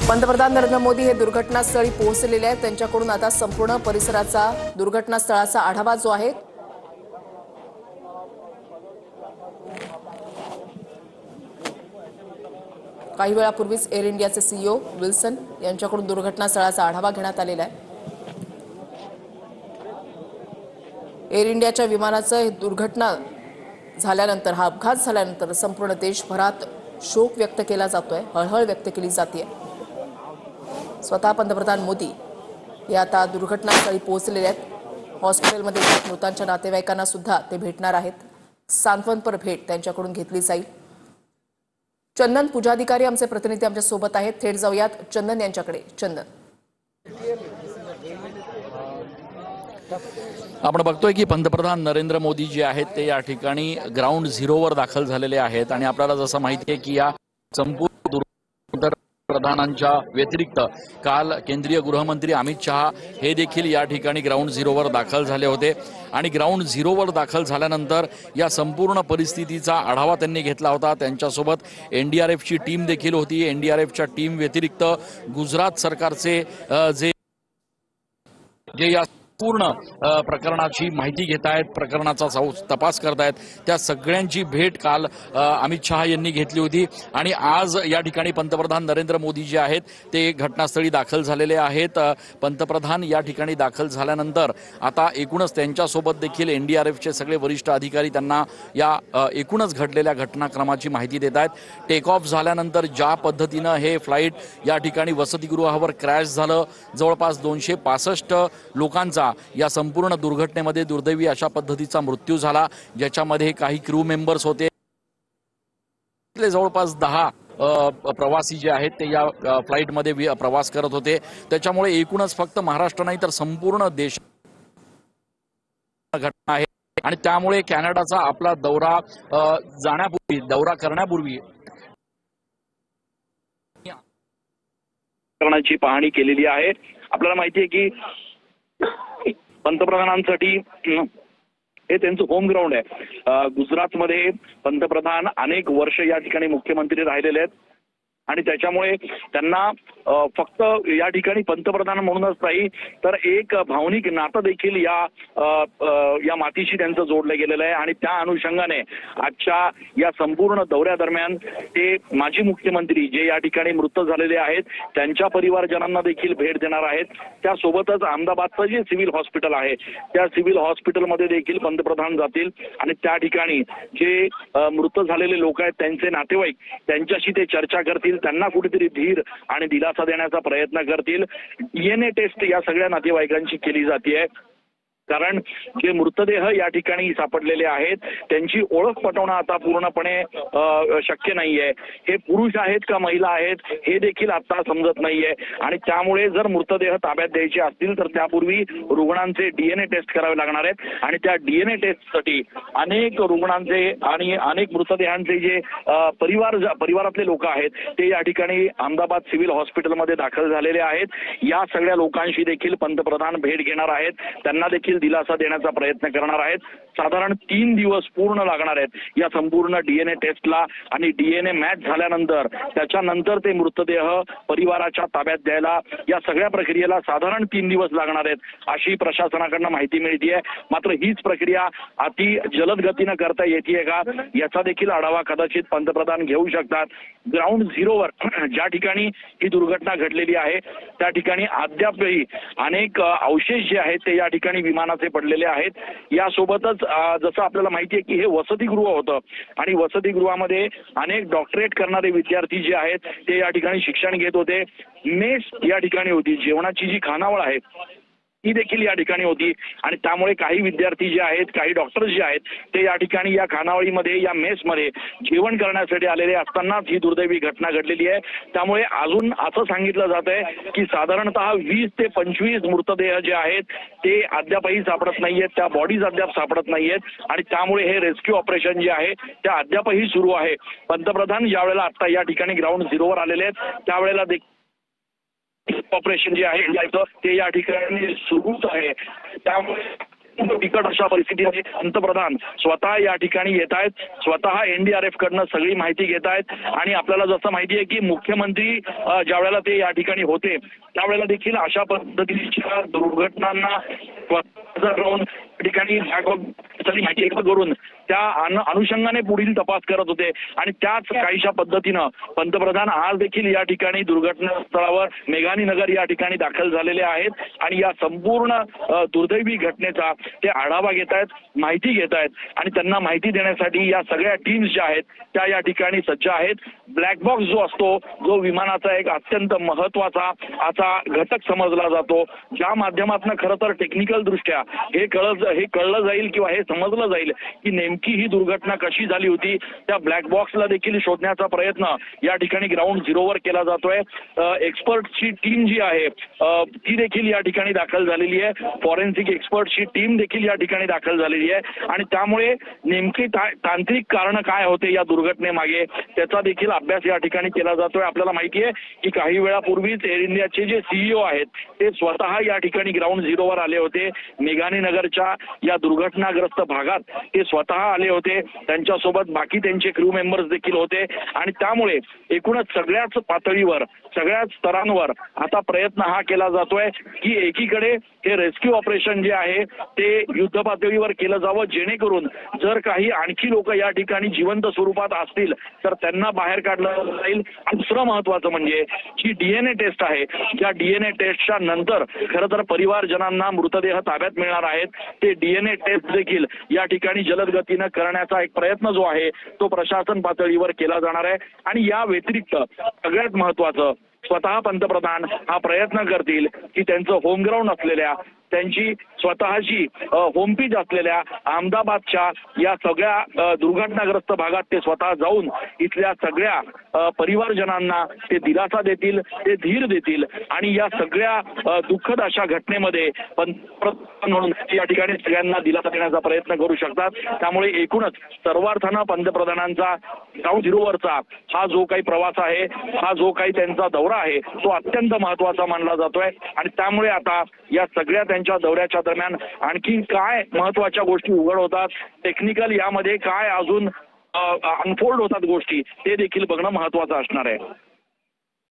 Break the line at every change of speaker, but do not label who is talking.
पंतप्रधान नरेंद्र मोदी हे दुर्घटनास्थळी पोहोचलेले आहेत। त्यांच्याकडून आता संपूर्ण परिसराचा दुर्घटनास्थळाचा आढावा जो आहे काही वेळापूर्वीच एअर इंडियाचे सीईओ विल्सन यांच्याकडून दुर्घटनास्थळाचा आढावा घेण्यात आलेला आहे। एअर इंडियाच्या विमानाचं दुर्घटना झाल्यानंतर हा अपघात झाल्यानंतर संपूर्ण देशभरात शोक व्यक्त केला जातोय, हळहळ व्यक्त केली जाते। स्वतः पंतप्रधान मोदी हे आता दुर्घटनास्थळी पोहोचलेले आहेत। हॉस्पिटलमध्ये मृतांच्या नातेवाईकांना सुद्धा ते भेटणार आहेत। सांत्वनपर भेट त्यांच्याकडून घेतली जाईल। चंदन पूजाधिकारी आमचे प्रतिनिधी आमच्या सोबत आहेत, थेट जाऊयात चंदन यांच्याकडे। चंदन,
आपण बघतोय की पंतप्रधान नरेंद्र मोदी जे आहेत ते या ठिकाणी ग्राउंड झिरोवर दाखल झालेले आहेत आणि आपल्याला जसं माहिती आहे की या संपूर्ण पंतप्रधानांच्या व्यतिरिक्त काल केंद्रीय गृहमंत्री अमित शहा हे देखील या ठिकाणी ग्राउंड झिरोवर दाखल झाले होते आणि ग्राउंड झिरोवर दाखल झाल्यानंतर या संपूर्ण परिस्थितीचा आढावा त्यांनी घेतला होता। त्यांच्यासोबत एनडीआरएफची टीम देखील होती। एनडीआरएफच्या टीम व्यतिरिक्त गुजरात सरकारचे जे या पूर्ण प्रकरणाची माहिती घेत आहेत, प्रकरणाचा तपास करतायत, त्या सगळ्यांची भेट काल अमित शहा यांनी घेतली होती आणि आज या ठिकाणी पंतप्रधान नरेंद्र मोदी जे आहेत ते घटनास्थळी दाखल झालेले आहेत। पंतप्रधान या ठिकाणी दाखल झाल्यानंतर आता एकूणच त्यांच्यासोबत देखील एनडीआरएफचे सगळे वरिष्ठ अधिकारी त्यांना या एकूणच घडलेल्या घटनाक्रमाची माहिती देत आहेत। टेक ऑफ झाल्यानंतर ज्या पद्धतीनं हे फ्लाईट या ठिकाणी वसतिगृहावर क्रॅश झालं, जवळपास 265 लोकांचा या संपूर्ण दुर्घटनेमध्ये दुर्दैवी अशा पद्धतीचा मृत्यू झाला, ज्याच्यामध्ये काही क्रू मेंबर्स होते। जवळपास 10 प्रवासी जे आहेत ते या फ्लाईटमध्ये प्रवास करत होते। त्याच्यामुळे एकूणच फक्त महाराष्ट्र नाही तर संपूर्ण देश घटना आहे आणि त्यामुळे कॅनडाचा आपला दौरा करण्यापूर्वी
करण्याची पाहणी केलेली आहे। आपल्याला माहिती आहे की पंतप्रधानांसाठी हे त्यांचं होम ग्राउंड आहे। गुजरातमध्ये पंतप्रधान अनेक वर्ष या ठिकाणी मुख्यमंत्री राहिलेले आहेत आणि त्याच्यामुळे त्यांना फक्त या ठिकाणी पंतप्रधान म्हणूनच नाही तर एक भावनिक नातं देखील या मातीशी त्यांचं जोडलं गेलेलं आहे आणि त्या अनुषंगाने आजच्या या संपूर्ण दौऱ्यादरम्यान ते माजी मुख्यमंत्री जे या ठिकाणी मृत झालेले आहेत त्यांच्या परिवारजनांना देखील भेट देणार आहेत। त्यासोबतच अहमदाबादचं जे सिव्हिल हॉस्पिटल आहे त्या सिव्हिल हॉस्पिटलमध्ये देखील पंतप्रधान जातील आणि त्या ठिकाणी जे मृत झालेले लोक आहेत त्यांचे नातेवाईक त्यांच्याशी ते चर्चा करतील, त्यांना कुठेतरी धीर आणि दिलासा देण्याचा प्रयत्न करतील। डीएनए टेस्ट या सगळ्या नातेवाईकांची केली जाते, कारण जे मृतदेह या ठिकाणी सापडलेले आहेत त्यांची ओळख पटवणं आता पूर्णपणे शक्य नाहीये। हे पुरुष आहेत का महिला आहेत हे देखील आता समजत नाहीये आणि त्यामुळे जर मृतदेह ताब्यात द्यायचे असतील तर त्यापूर्वी रुग्णांचे डीएनए टेस्ट करावे लागणार आहेत आणि त्या डीएनए टेस्टसाठी अनेक रुग्णांचे आणि अनेक मृतदेहांचे जे परिवारातले लोक आहेत ते या ठिकाणी अहमदाबाद सिव्हिल हॉस्पिटलमध्ये दाखल झालेले आहेत। या सगळ्या लोकांशी देखील पंतप्रधान भेट घेणार आहेत, त्यांना देखील दिलासा देण्याचा प्रयत्न करणार आहेत। साधारण 3 दिवस पूर्ण लागणार आहेत या संपूर्ण डीएनए टेस्टला आणि डीएनए मॅच झाल्यानंतर त्याच्यानंतर ते मृतदेह परिवाराच्या ताब्यात द्यायला या सगळ्या प्रक्रियेला साधारण 3 दिवस लागणार आहेत अशी प्रशासनाकडून माहिती मिळतीये। मात्र हीच प्रक्रिया अति जलद गतीनं करता येते का याचा देखील आढावा कदाचित पंतप्रधान घेऊ शकतात। ग्राउंड झिरोवर ज्या ठिकाणी ही दुर्घटना घडलेली आहे त्या ठिकाणी अद्यापही अनेक अवशेष जे आहेत ते या ठिकाणी विमानाचे पडलेले आहेत। यासोबतच जसं आपल्याला माहिती आहे की हे वसतिगृह होतं आणि वसतिगृहामध्ये अनेक डॉक्टरेट करणारे विद्यार्थी जे आहेत ते या ठिकाणी शिक्षण घेत होते। मेस या ठिकाणी होती, जेवणाची जी खानावळ आहे ती देखील या ठिकाणी होती आणि त्यामुळे काही विद्यार्थी जे आहेत काही डॉक्टर्स जे आहेत ते या ठिकाणी या खानावळीमध्ये या मेसमध्ये जेवण करण्यासाठी आलेले असतानाच ही दुर्दैवी घटना घडलेली आहे। त्यामुळे अजून असं सांगितलं जात आहे की साधारणतः 20 ते 25 मृतदेह जे आहेत ते अद्यापही सापडत नाहीयेत, त्या बॉडीज अद्याप सापडत नाहीयेत आणि त्यामुळे हे रेस्क्यू ऑपरेशन जे आहे ते अद्यापही सुरू आहे। पंतप्रधान ज्यावेळेला आता या ठिकाणी ग्राउंड झिरोवर आलेले आहेत त्यावेळेला ऑपरेशन जे आहे ते या ठिकाणी सुरूच आहे। त्यामुळे बिकट अशा परिस्थितीमध्ये पंतप्रधान स्वतः या ठिकाणी येत आहेत, स्वतः NDRF कडनं सगळी माहिती घेत आहेत आणि आपल्याला जसं माहिती आहे की मुख्यमंत्री ज्या वेळेला ते या ठिकाणी होते त्यावेळेला देखील अशा पद्धतीच्या दुर्घटनांना राहून ठिकाणी माहिती एकत्र करून त्या अनुषंगाने पुढील तपास करत होते आणि त्याच काहीशा पद्धतीनं पंतप्रधान आज देखील या ठिकाणी दुर्घटनास्थळावर मेघानी नगर या ठिकाणी दाखल झालेले आहेत आणि या संपूर्ण दुर्दैवी घटनेचा ते आढावा घेत आहेत, माहिती घेत आहेत आणि त्यांना माहिती देण्यासाठी या सगळ्या टीम्स ज्या आहेत त्या या ठिकाणी सज्ज आहेत. ब्लॅक बॉक्स जो असतो, जो विमानाचा एक अत्यंत महत्वाचा असा घटक समजला जातो, ज्या माध्यमातून खरं तर टेक्निकल दृष्ट्या हे कळलं जाईल किंवा हे समजलं जाईल की नेमकी ही दुर्घटना कशी झाली होती. त्या ब्लॅक बॉक्सला देखील शोधण्याचा प्रयत्न या ठिकाणी ग्राउंड झिरोवर केला जातोय. एक्सपर्टची टीम जी आहे ती देखील या ठिकाणी दाखल झालेली आहे. फॉरेन्सिक एक्सपर्टची टीम देखील या ठिकाणी दाखल झालेली आहे आणि त्यामुळे नेमकी तांत्रिक कारण काय होते या दुर्घटनेमागे त्याचा देखील अभ्यास या ठिकाणी केला जातोय. आपल्याला माहिती आहे की काही वेळापूर्वीच एअर इंडियाचे जे CEO आहेत ते स्वतः या ठिकाणी ग्राउंड झिरोवर आले होते. मेघानी नगरच्या या दुर्घटनाग्रस्त भागात ते स्वतः आले होते, त्यांच्यासोबत बाकी त्यांचे क्रू मेंबर्स देखील होते आणि त्यामुळे एकूणच सगळ्याच पातळीवर सगळ्याच स्तरांवर आता प्रयत्न हा केला जातोय की एकीकडे हे रेस्क्यू ऑपरेशन जे आहे ते युद्ध पातळीवर केलं जावं, जेणेकरून जर काही आणखी लोक या ठिकाणी जिवंत स्वरूपात असतील तर त्यांना बाहेर काढलं जाईल. आणि दुसरं महत्वाचं म्हणजे जी DNA टेस्ट आहे, ज्या DNA टेस्टच्या नंतर खरं तर परिवारजनांना मृतदेह ताब्यात मिळणार आहेत, ते DNA टेस्ट देखील या ठिकाणी जलद गतीनं करण्याचा एक प्रयत्न जो आहे तो प्रशासन पातळीवर केला जाणार आहे. आणि या व्यतिरिक्त सगळ्यात महत्वाचं स्वतः पंतप्रधान हा प्रयत्न करतील की त्यांचं होम ग्राउंड असलेल्या त्यांची स्वतःची होम पिच असलेल्या अहमदाबादच्या या सगळ्या दुर्घटनाग्रस्त भागात ते स्वतः जाऊन इथल्या सगळ्या परिवारजनांना ते दिलासा देतील, ते धीर देतील आणि या सगळ्या दुःखद अशा घटनेमध्ये पंतप्रधान म्हणून या ठिकाणी सगळ्यांना दिलासा देण्याचा प्रयत्न करू शकतात. त्यामुळे एकूणच सर्वार्थानं पंतप्रधानांचा ग्राउंड झिरोवरचा हा जो काही प्रवास आहे, हा जो काही त्यांचा दौरा आहे तो अत्यंत महत्वाचा मानला जातोय आणि त्यामुळे आता या सगळ्या त्यांच्या दौऱ्याच्या दरम्यान आणखी काय महत्वाच्या गोष्टी उघड होतात, टेक्निकल यामध्ये काय अजून अनफोल्ड होतात गोष्टी, ते देखील बघणं महत्वाचं असणार आहे.